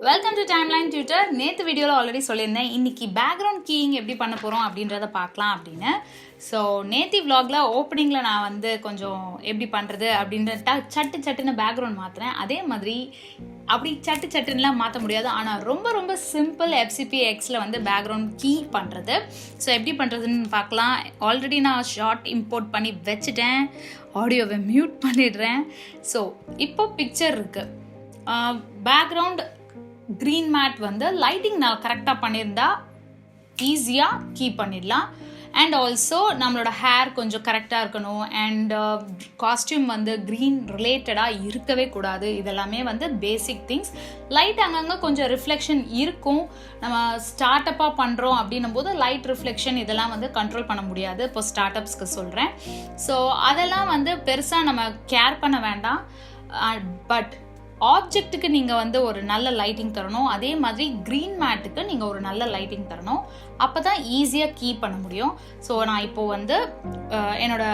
Welcome to timeline tutor. நேற்று வீடியோவில் already சொல்லியிருந்தேன் இன்னைக்கு பேக்ரவுண்ட் கீயிங் எப்படி பண்ண போகிறோம் அப்படின்றத பார்க்கலாம் அப்படின்னு. ஸோ நேற்று விலாகில் ஓப்பனிங்கில் நான் வந்து கொஞ்சம் எப்படி பண்ணுறது அப்படின்ற சட்டுன்னு பேக்ரவுண்ட் மாற்றுறேன். அதே மாதிரி அப்படி சட்டுன்னுலாம் மாற்ற முடியாது, ஆனால் ரொம்ப சிம்பிள் FCP X'ல வந்து பேக்ரவுண்ட் கீ பண்ணுறது. ஸோ எப்படி பண்ணுறதுன்னு பார்க்கலாம். ஆல்ரெடி நான் ஷார்ட் இம்போர்ட் பண்ணி வச்சுட்டேன், ஆடியோவை மியூட் பண்ணிடுறேன். ஸோ இப்போ பிக்சர் இருக்குது, பேக்ரவுண்ட் க்ரீன் மேட் வந்து லைட்டிங் நான் கரெக்டாக பண்ணியிருந்தா ஈஸியாக கீப் பண்ணிடலாம். அண்ட் ஆல்சோ நம்மளோட ஹேர் கொஞ்சம் கரெக்டாக இருக்கணும். அண்ட் காஸ்டியூம் வந்து க்ரீன் ரிலேட்டடாக இருக்கவே கூடாது. இதெல்லாமே வந்து பேசிக் திங்ஸ். லைட் அங்கங்கே கொஞ்சம் ரிஃப்ளெக்ஷன் இருக்கும். நம்ம ஸ்டார்ட் அப்பாக பண்ணுறோம் அப்படின்னும் போது லைட் ரிஃப்ளெக்ஷன் இதெல்லாம் வந்து கண்ட்ரோல் பண்ண முடியாது. இப்போ ஸ்டார்ட் அப்ஸ்க்கு சொல்கிறேன். ஸோ அதெல்லாம் வந்து பெருசாக நம்ம கேர் பண்ண வேண்டாம். பட் ஆப்ஜெக்ட்டுக்கு நீங்கள் வந்து ஒரு நல்ல லைட்டிங் தரணும். அதே மாதிரி க்ரீன் மேட்டுக்கு நீங்கள் ஒரு நல்ல லைட்டிங் தரணும். அப்போ தான் ஈஸியாக கீப் பண்ண முடியும். ஸோ நான் இப்போது வந்து என்னோட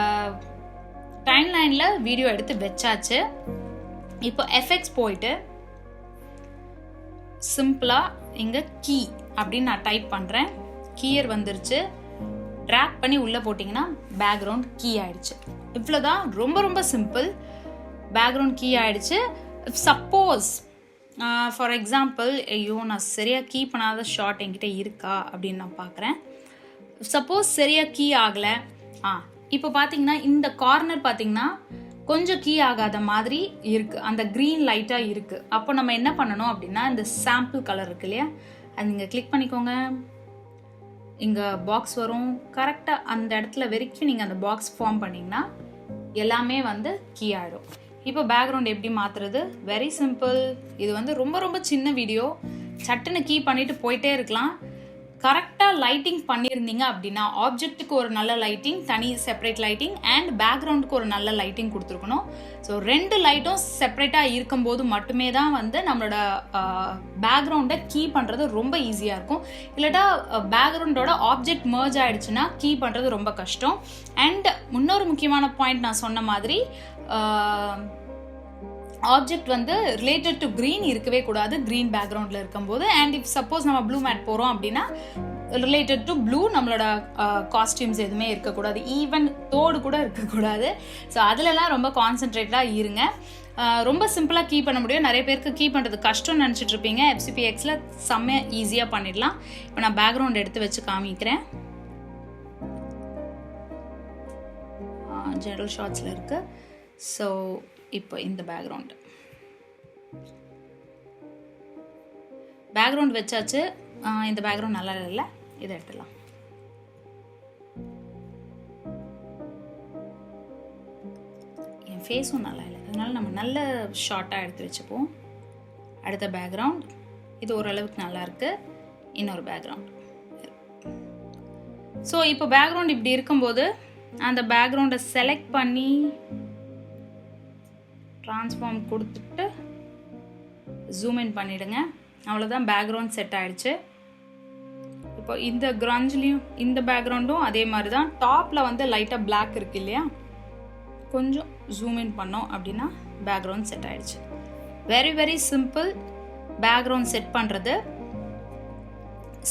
டைம்லைனில் வீடியோ எடுத்து வச்சாச்சு. இப்போ எஃபெக்ட்ஸ் போயிட்டு சிம்பிளாக இங்கே கீ அப்படின்னு நான் டைப் பண்ணுறேன். கீயர் வந்துருச்சு. ட்ராக் பண்ணி உள்ளே போட்டிங்கன்னா பேக்ரவுண்ட் கீ ஆயிடுச்சு. இவ்வளோதான், ரொம்ப சிம்பிள். பேக்ரவுண்ட் கீ ஆயிடுச்சு. சப்போஸ் ஃபார் எக்ஸாம்பிள், ஐயோ நான் சரியாக கீ பண்ணாத ஷார்ட் என்கிட்ட இருக்கா அப்படின்னு நான் பார்க்குறேன். சப்போஸ் சரியாக கீ ஆகலை, இப்போ பார்த்தீங்கன்னா இந்த கார்னர் பார்த்தீங்கன்னா கொஞ்சம் கீ ஆகாத மாதிரி இருக்குது, அந்த க்ரீன் லைட்டாக இருக்குது. அப்போ நம்ம என்ன பண்ணணும் அப்படின்னா, இந்த சாம்பிள் கலர் இருக்கு இல்லையா, அது நீங்கள் கிளிக் பண்ணிக்கோங்க. இங்கே பாக்ஸ் வரும். கரெக்டாக அந்த இடத்துல வரைக்கும் நீங்கள் அந்த பாக்ஸ் ஃபார்ம் பண்ணிங்கன்னா எல்லாமே வந்து கீ ஆகிடும். இப்போ பேக்ரவுண்ட் எப்படி மாற்றுறது, வெரி சிம்பிள். இது வந்து ரொம்ப சின்ன வீடியோ. சட்டுன்னு கீ பண்ணிட்டு போயிட்டே இருக்கலாம். கரெக்டாக லைட்டிங் பண்ணியிருந்தீங்க அப்படின்னா ஆப்ஜெக்ட்டுக்கு ஒரு நல்ல லைட்டிங், தனி செப்பரேட் லைட்டிங், அண்ட் பேக்ரவுண்டுக்கு ஒரு நல்ல லைட்டிங் கொடுத்துருக்கணும். ஸோ ரெண்டு லைட்டும் செப்பரேட்டாக இருக்கும்போது மட்டுமே தான் வந்து நம்மளோட பேக்ரவுண்டை கீ பண்ணுறது ரொம்ப ஈஸியாக இருக்கும். இல்லாட்டா பேக்ரவுண்டோட ஆப்ஜெக்ட் மர்ஜ் ஆகிடுச்சுன்னா கீ பண்ணுறது ரொம்ப கஷ்டம். அண்ட் இன்னொரு முக்கியமான பாயிண்ட், நான் சொன்ன மாதிரி ஆப்ஜெக்ட் வந்து ரிலேட்டட் டு க்ரீன் இருக்கவே கூடாது க்ரீன் பேக்ரவுண்டில் இருக்கும்போது. அண்ட் இஃப் சப்போஸ் நம்ம ப்ளூ மேட் போகிறோம் அப்படின்னா ரிலேட்டட் டு ப்ளூ நம்மளோட காஸ்டியூம்ஸ் எதுவுமே இருக்கக்கூடாது, ஈவன் தோடு கூட இருக்கக்கூடாது. ஸோ அதிலலாம் ரொம்ப கான்சென்ட்ரேட்டாக இருங்க. ரொம்ப சிம்பிளாக கீ பண்ண முடியும். நிறைய பேருக்கு கீ பண்ணுறது கஷ்டம்னு நினச்சிட்டு இருப்பீங்க. FCP X'ல செம்மையாக ஈஸியாக பண்ணிடலாம். இப்போ நான் பேக்ரவுண்ட் எடுத்து வச்சு காமிக்கிறேன். ஜெனரல் ஷார்ட்ஸில் இருக்குது. ஸோ இப்போ இந்த பேக்ரவுண்ட் வச்சாச்சு. இந்த பேக்ரவுண்ட் நல்லா இல்லை, இதை எடுத்துடலாம். என் ஃபேஸும் நல்லா இல்லை, அதனால நம்ம நல்ல ஷார்ட்டாக எடுத்து வச்சுப்போம். அடுத்த பேக்ரவுண்ட் இது ஓரளவுக்கு நல்லா இருக்கு. இன்னொரு பேக்ரவுண்ட். ஸோ இப்போ பேக்ரவுண்ட் இப்படி இருக்கும்போது அந்த பேக்ரவுண்டை செலக்ட் பண்ணி ட்ரான்ஸ்ஃபார்ம் கொடுத்துட்டு ஜூம் இன் பண்ணிடுங்க. அவ்வளோதான், பேக்ரவுண்ட் செட் ஆயிடுச்சு. இப்போ இந்த கிராஞ்சிலையும் இந்த பேக்ரவுண்டும் அதே மாதிரி தான். டாப்பில் வந்து லைட்டாக பிளாக் இருக்கு இல்லையா, கொஞ்சம் ஜூம் இன் பண்ணோம் அப்படின்னா பேக்ரவுண்ட் செட் ஆயிடுச்சு. வெரி சிம்பிள் பேக்ரவுண்ட் செட் பண்ணுறது.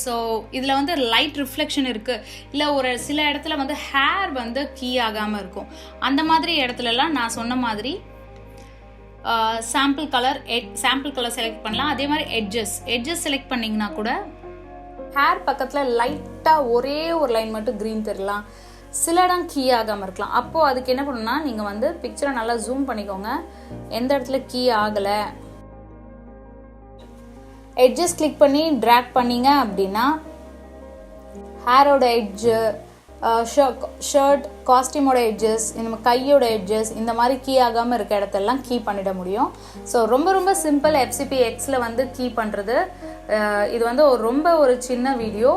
ஸோ இதில் வந்து லைட் ரிஃப்ளெக்ஷன் இருக்குது, இல்லை ஒரு சில இடத்துல வந்து ஹேர் வந்து கீ ஆகாமல் இருக்கும். அந்த மாதிரி இடத்துலலாம் நான் சொன்ன மாதிரி சாம்பிள் கலர் செலக்ட் பண்ணலாம். அதே மாதிரி எட்ஜஸ் செலக்ட் பண்ணிங்கன்னா கூட ஹேர் பக்கத்தில் லைட்டாக ஒரே ஒரு லைன் மட்டும் க்ரீன் தெரியலாம், சில இடம் கீ ஆகாமல் இருக்கலாம். அப்போது அதுக்கு என்ன பண்ணணும்னா, நீங்கள் வந்து பிக்சரை நல்லா ஜூம் பண்ணிக்கோங்க. எந்த இடத்துல கீ ஆகலை, எட்ஜஸ் கிளிக் பண்ணி ட்ராக் பண்ணிங்க அப்படின்னா ஹேரோட எட்ஜு, ஷர்ட் காஸ்டியூமோட எட்ஜஸ், நம்ம கையோட எட்ஜஸ், இந்த மாதிரி கீ ஆகாமல் இருக்க இடத்தெல்லாம் கீ பண்ணிட முடியும். ஸோ ரொம்ப சிம்பிள் FCP X'ல வந்து கீ பண்ணுறது. இது வந்து ஒரு சின்ன வீடியோ.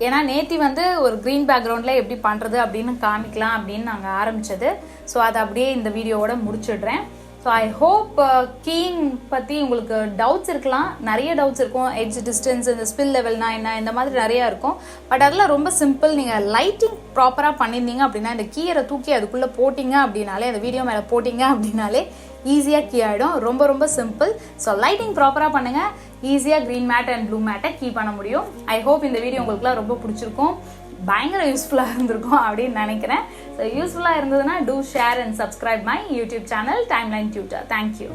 ஏன்னா நேத்தி வந்து ஒரு க்ரீன் பேக்ரவுண்டில் எப்படி பண்ணுறது அப்படின்னு காமிக்கலாம் அப்படின்னு நாங்கள் ஆரம்பித்தது. ஸோ அதை அப்படியே இந்த வீடியோவோட முடிச்சிடுறேன். ஸோ ஐ ஹோப் கீயிங் பற்றி உங்களுக்கு டவுட்ஸ் இருக்கலாம், நிறைய டவுட்ஸ் இருக்கும். எட்ஜ் டிஸ்டன்ஸ், இந்த ஸ்பில் லெவல்னா என்ன, இந்த மாதிரி நிறையா இருக்கும். பட் அதெல்லாம் ரொம்ப சிம்பிள். நீங்கள் லைட்டிங் ப்ராப்பராக பண்ணியிருந்தீங்க அப்படின்னா, இந்த கீயரை தூக்கி அதுக்குள்ளே போட்டிங்க அப்படின்னாலே, அந்த வீடியோ மேலே போட்டிங்க அப்படின்னாலே ஈஸியாக கீ ஆகிடும். ரொம்ப ரொம்ப சிம்பிள். ஸோ லைட்டிங் ப்ராப்பராக பண்ணுங்கள், ஈஸியாக க்ரீன் மேட் அண்ட் ப்ளூ மேட்டை கீ பண்ண முடியும். ஐ ஹோப் இந்த வீடியோ உங்களுக்குலாம் ரொம்ப பிடிச்சிருக்கும், பயங்கர யூஸ்ஃபுல்லாக இருந்திருக்கும் அப்படின்னு நினைக்கிறேன். ஸோ யூஸ்ஃபுல்லாக இருந்ததுன்னா do share and subscribe my YouTube channel Timeline Tutor. Thank you.